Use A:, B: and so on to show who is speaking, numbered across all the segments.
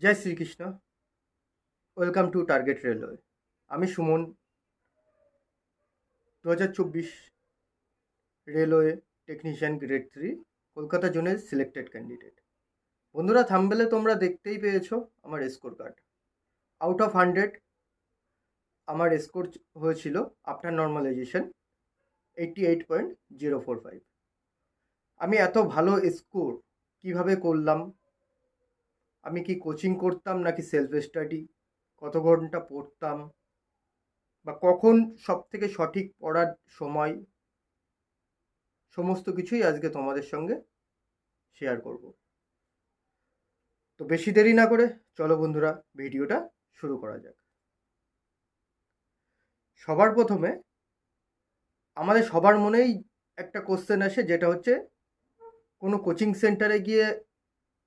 A: Joy Shrikrishna. Welcome to target railway. আমি Suman, 2024 railway technician grade 3 Kolkata জোনের selected candidate. বন্ধুরা, থাম্বনেলে তোমরা দেখতেই পেয়েছো আমার স্কোর কার্ড। আউট অফ 100 আমার স্কোর হয়েছিল আফটার নর্মালাইজেশন 88.045। আমি এত ভালো স্কোর কিভাবে করলাম? আমি কি কোচিং করতাম নাকি সেলফ স্টাডি? কত ঘন্টা পড়তাম? বা কখন সবথেকে সঠিক পড়ার সময়? সমস্ত কিছুই আজকে তোমাদের সঙ্গে শেয়ার করব। তো বেশি দেরি না করে চলো বন্ধুরা, ভিডিওটা শুরু করা যাক। সবার প্রথমে আমাদের সবার মনেই একটা কোশ্চেন আসে, যেটা হচ্ছে কোনো কোচিং সেন্টারে গিয়ে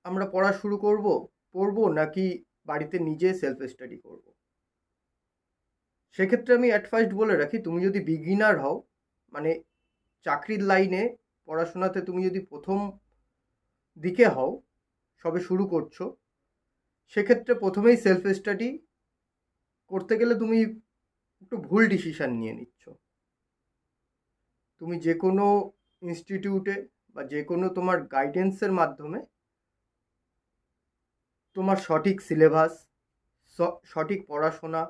A: আমরা পড়া শুরু পড়বো নাকি বাড়িতে নিজে সেলফ স্টাডি করব। সেক্ষেত্রে আমি অ্যাট ফার্স্ট বলে রাখি, তুমি যদি বিগিনার হও, মানে চাকরির লাইনে পড়াশোনাতে তুমি যদি প্রথম দিকে হও, সবে শুরু করছো, সেক্ষেত্রে প্রথমেই সেলফ স্টাডি করতে গেলে তুমি একটু ভুল ডিসিশান নিয়ে নিচ্ছ। তুমি যে কোনো ইনস্টিটিউটে বা যে কোনো তোমার গাইডেন্সের মাধ্যমে তোমার সঠিক সিলেবাস, সঠিক পড়াশোনা,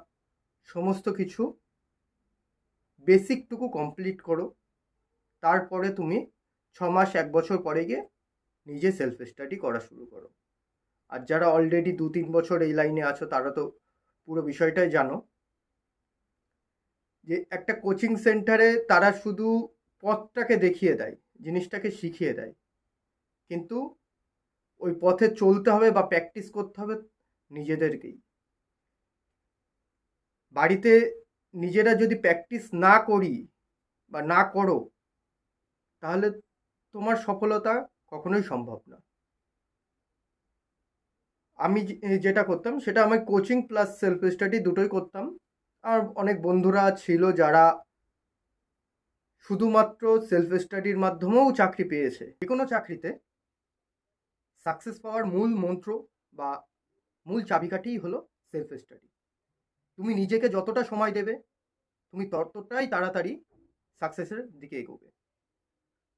A: সমস্ত কিছু বেসিকটুকু কমপ্লিট করো। তারপরে তুমি 6 মাস 1 বছর পরে গিয়ে নিজে সেলফ স্টাডি করা শুরু করো। আর যারা অলরেডি 2-3 বছর এই লাইনে আছো, তারা তো পুরো বিষয়টাই জানো যে একটা কোচিং সেন্টারে তারা শুধু পথটাকে দেখিয়ে দেয়, জিনিসটাকে শিখিয়ে দেয়, কিন্তু ওই পথে চলতে হবে বা প্র্যাকটিস করতে হবে নিজেদেরকেই। বাড়িতে নিজেরা যদি প্র্যাকটিস না করি বা না করো, তাহলে তোমার সফলতা কখনোই সম্ভব না। আমি যেটা করতাম সেটা আমি কোচিং প্লাস সেলফ স্টাডি দুটোই করতাম। আর অনেক বন্ধুরা ছিল যারা শুধুমাত্র সেলফ স্টাডির মাধ্যমেও চাকরি পেয়েছে। যে কোনো চাকরিতে সাকসেস পাওয়ার মূল মন্ত্র বা মূল চাবিকাঠিই হলো সেলফ স্টাডি। তুমি নিজেকে যতটা সময় দেবে, তুমি ততটাই তাড়াতাড়ি সাকসেসের দিকে এগোবে।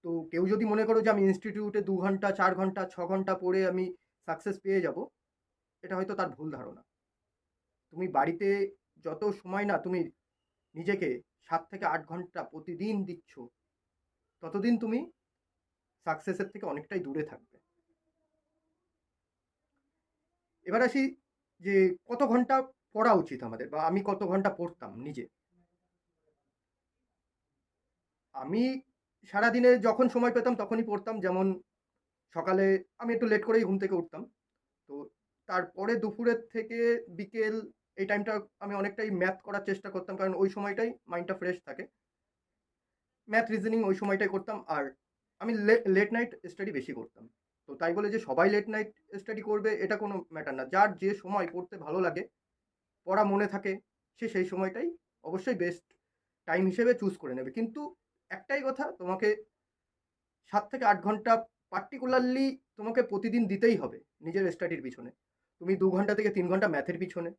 A: তো কেউ যদি মনে করো যে আমি ইনস্টিটিউটে 2 ঘন্টা 4 ঘন্টা 6 ঘন্টা পড়ে আমি সাকসেস পেয়ে যাব, এটা হয়তো তার ভুল ধারণা। তুমি বাড়িতে যত সময় না তুমি নিজেকে 7 থেকে 8 ঘন্টা প্রতিদিন দিচ্ছ, ততদিন তুমি সাকসেসের থেকে অনেকটাই দূরে থাকবে। এবার আসি যে কত ঘন্টা পড়া উচিত আমাদের, বা আমি কত ঘন্টা পড়তাম নিজে। আমি সারাদিনে যখন সময় পেতাম তখনই পড়তাম। যেমন সকালে আমি একটু লেট করেই ঘুম থেকে উঠতাম, তো তারপরে দুপুরের থেকে বিকেল এই টাইমটা আমি অনেকটাই ম্যাথ করার চেষ্টা করতাম, কারণ ওই সময়টাই মাইন্ডটা ফ্রেশ থাকে। ম্যাথ রিজনিং ওই সময়টাই করতাম। আর আমি লেট নাইট স্টাডি বেশি করতাম। তো তাই বলে যে সবাই লেট নাইট স্টাডি করবে এটা কোনো ম্যাটার না। যার যে সময় পড়তে ভালো লাগে, পড়া মনে থাকে, সে সেই সময়টাই অবশ্যই বেস্ট টাইম হিসেবে চুজ করে নেবে। কিন্তু একটাই কথা, তোমাকে 7 থেকে 8 ঘন্টা পার্টিকুলারলি তোমাকে প্রতিদিন দিতেই হবে নিজের স্টাডির পিছনে। তুমি 2 ঘন্টা থেকে 3 ঘন্টা ম্যাথের পিছনে,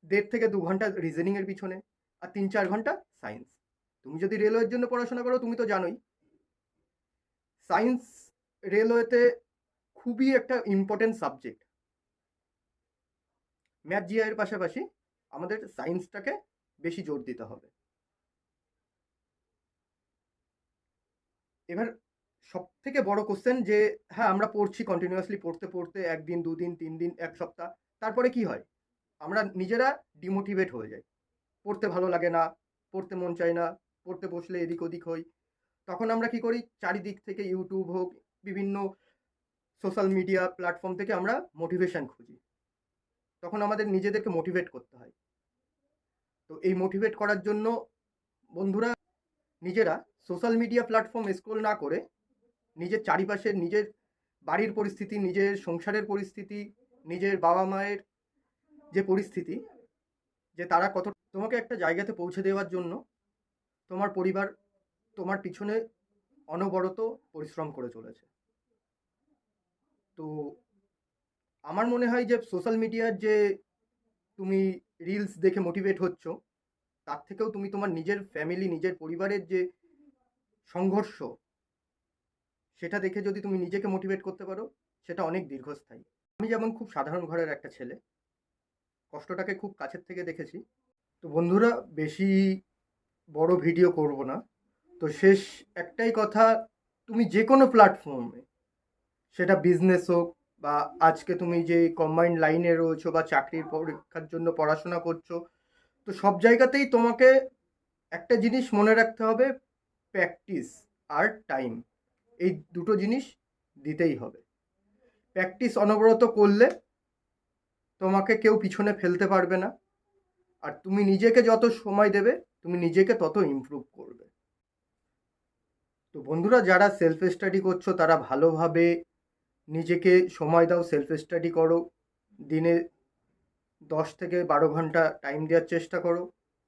A: 1.5 থেকে 2 ঘন্টা রিজনিংয়ের পিছনে, আর 3-4 ঘন্টা সায়েন্স। তুমি যদি রেলওয়ের জন্য পড়াশোনা করো, তুমি তো জানোই সায়েন্স রেলওয়েতে খুবই একটা ইম্পর্টেন্ট সাবজেক্ট। ম্যাথ জিআই এর পাশাপাশি আমাদের সায়েন্সটাকে বেশি জোর দিতে হবে। এবার সব থেকে বড় কোশ্চেন যে, হ্যাঁ আমরা পড়ছি, কন্টিনিউয়াসলি পড়তে পড়তে 1 দিন 2 দিন 3 দিন 1 সপ্তাহ, তারপরে কি হয়? আমরা নিজেরা ডিমোটিভেট হয়ে যাই। পড়তে ভালো লাগে না, পড়তে মন চায় না, পড়তে বসলে এদিক ওদিক হই। তখন আমরা কি করি? চারিদিক থেকে ইউটিউব হোক, বিভিন্ন সোশ্যাল মিডিয়া প্ল্যাটফর্ম থেকে আমরা মোটিভেশন খুঁজি। তখন আমাদের নিজেদেরকে মোটিভেট করতে হয়। তো এই মোটিভেট করার জন্য বন্ধুরা, নিজেরা সোশ্যাল মিডিয়া প্ল্যাটফর্ম স্ক্রল না করে নিজের চারিপাশের, নিজের বাড়ির পরিস্থিতি, নিজের সংসারের পরিস্থিতি, নিজের বাবা মায়ের যে পরিস্থিতি, যে তারা কত তোমাকে একটা জায়গাতে পৌঁছে দেওয়ার জন্য তোমার পরিবার তোমার পিছনে অনবরত পরিশ্রম করে চলেছে। তো আমার মনে হয় যে সোশ্যাল মিডিয়ার যে তুমি রিলস দেখে মোটিভেট হচ্ছ, তার থেকেও তুমি তোমার নিজের ফ্যামিলি, নিজের পরিবারের যে সংঘর্ষ, সেটা দেখে যদি তুমি নিজেকে মোটিভেট করতে পারো, সেটা অনেক দীর্ঘস্থায়ী। আমি যেমন খুব সাধারণ ঘরের একটা ছেলে, কষ্টটাকে খুব কাছের থেকে দেখেছি। তো বন্ধুরা, বেশি বড় ভিডিও করব না। তো শেষ একটাই কথা, তুমি যে কোনো প্ল্যাটফর্মে, সেটা বিজনেস হোক বা আজকে তুমি যে কম্বাইন্ড লাইনে রয়েছো বা চাকরির পরীক্ষার জন্য পড়াশোনা করছো, তো সব জায়গাতেই তোমাকে একটা জিনিস মনে রাখতে হবে, প্র্যাকটিস আর টাইম, এই দুটো জিনিস দিতেই হবে। প্র্যাকটিস অনবরত করলে তোমাকে কেউ পিছনে ফেলতে পারবে না, আর তুমি নিজেকে যত সময় দেবে তুমি নিজেকে তত ইমপ্রুভ করবে। তো বন্ধুরা, যারা সেলফ স্টাডি করছো তারা ভালোভাবে নিজেকে সময় দাও, সেলফ স্টাডি করো, দিনে 10 থেকে 12 ঘন্টা টাইম দেওয়ার চেষ্টা করো।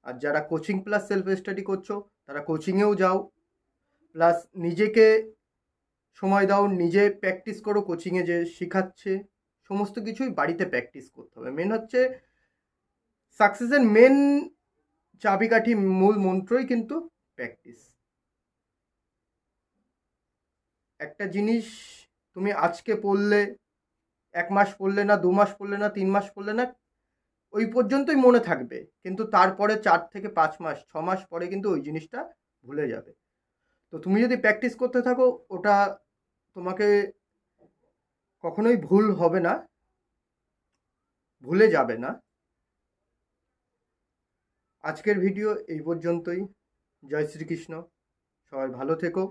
A: আর যারা কোচিং প্লাস সেলফ স্টাডি করছো তারা কোচিংয়েও যাও, প্লাস নিজেকে সময় দাও, নিজে প্র্যাকটিস করো, কোচিংয়ে যে শেখাচ্ছে সমস্ত কিছুই বাড়িতে প্র্যাকটিস করতে হবে। মেন হচ্ছে সাকসেসের মেন চাবিকাঠি, মূল মন্ত্রই কিন্তু প্র্যাকটিস। একটা জিনিস তুমি আজকে পড়লে, 1 মাস পড়লে না, 2 মাস পড়লে না, 3 মাস পড়লে না, ওই পর্যন্তই মনে থাকবে, কিন্তু তারপরে 4 থেকে 5 মাস, 6 মাস পরে কিন্তু ওই জিনিসটা ভুলে যাবে। তো তুমি যদি প্র্যাকটিস করতে থাকো, ওটা তোমাকে কখনোই ভুল হবে না, ভুলে যাবে না। আজকের ভিডিও এই পর্যন্তই। জয় শ্রীকৃষ্ণ। সবাই ভালো থেকো।